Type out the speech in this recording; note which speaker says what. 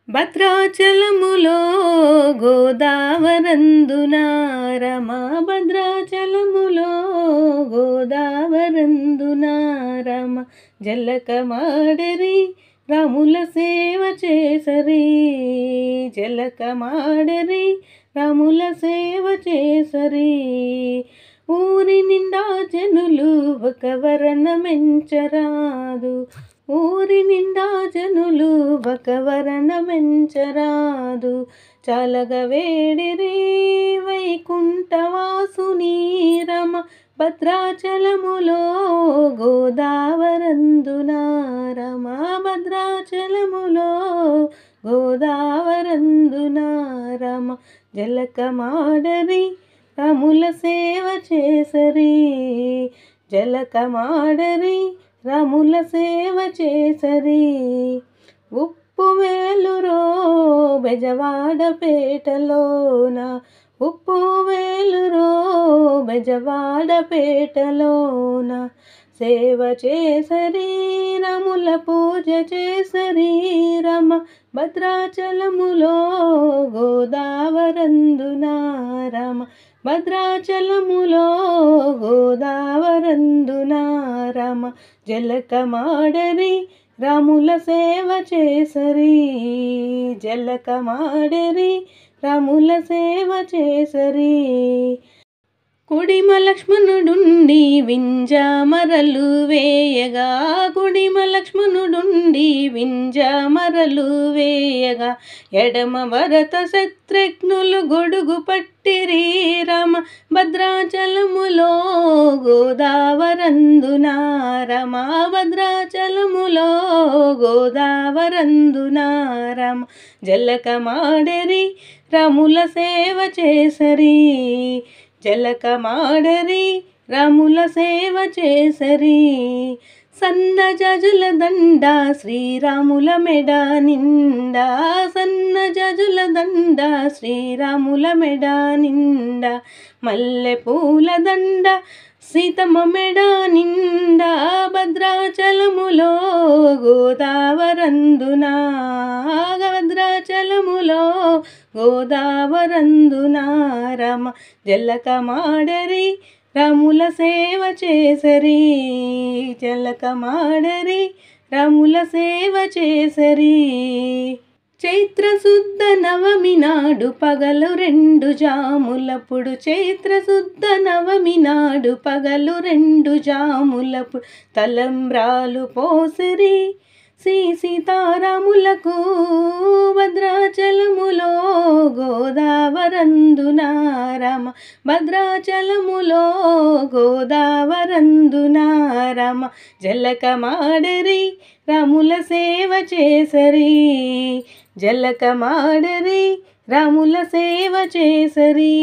Speaker 1: భద్రాచలములో గోదావరందున రమ భద్రాచలములో గోదావరందున రమ జలకమాడరి రాముల సేవ చేసరి జలకమాడరి రాముల సేవ చేసరి ఊరి నిండా జనులు ఒక వర్ణమెంచరాదు ఊరి నిండా జనులు ఒక వర్ణమెంచరాదు చాలగా వేడిరి వైకుంఠవాసుని రమ భద్రాచలములో గోదావరందున రమ భద్రాచలములో గోదావరందున రమ జలకమాడరి రాముల సేవ చేసరి జలకమాడరి రాముల సేవ చేసరి ఉప్పు వేలురో బెజవాడపేటలోన ఉప్పు వేలురో బెజవాడపేటలోన సేవ చేసరి రాముల పూజ చేసరి రమ భద్రాచలములో గోదావరందున రమ భద్రాచలములో గోదావరందున రమ జలకమాడరి రాముల సేవ చేసరి జలకమాడరి రాముల సేవ చేసరి కుడిమ లక్ష్మణుడుండి వింజామరలు వేయగా కుడిమ లక్ష్మణుడుండి వింజామరలు వేయగా ఎడమ భరత శత్రుఘ్నులు గొడుగు పట్టిరి రామ భద్రాచలములో గోదావరందున రమ భద్రాచలములో గోదావరందున రమ జలకమాడరి రాముల సేవ చేసరి జలకమాడరి రాముల సేవ చేసరి సన్నజాజుల దండ శ్రీరాముల మెడ నిండా సన్నజాజుల దండ శ్రీరాముల మెడ నిండా మల్లె పూల దండ సీతమ్మ మెడ నిండా భద్రాచలములో గోదావరందున భద్రాచలములో గోదావరందున రమ జలకమాడరి రాముల సేవ చేసరి జలకమాడరి రాముల సేవ చేసరి చైత్ర శుద్ధ నవమి నాడు పగలు 2 జాములప్పుడు చైత్ర శుద్ధ నవమి నాడు పగలు 2 జాములప్పుడు తలంబ్రాలు పోసిరి శ్రీ సీతారాములకు భద్రాచలములో గోదావరందున రమ భద్రాచలములో గోదావరందున రమ జలకమాడరి రాముల సేవ చేసరి జలకమాడరి రాముల సేవ చేసరి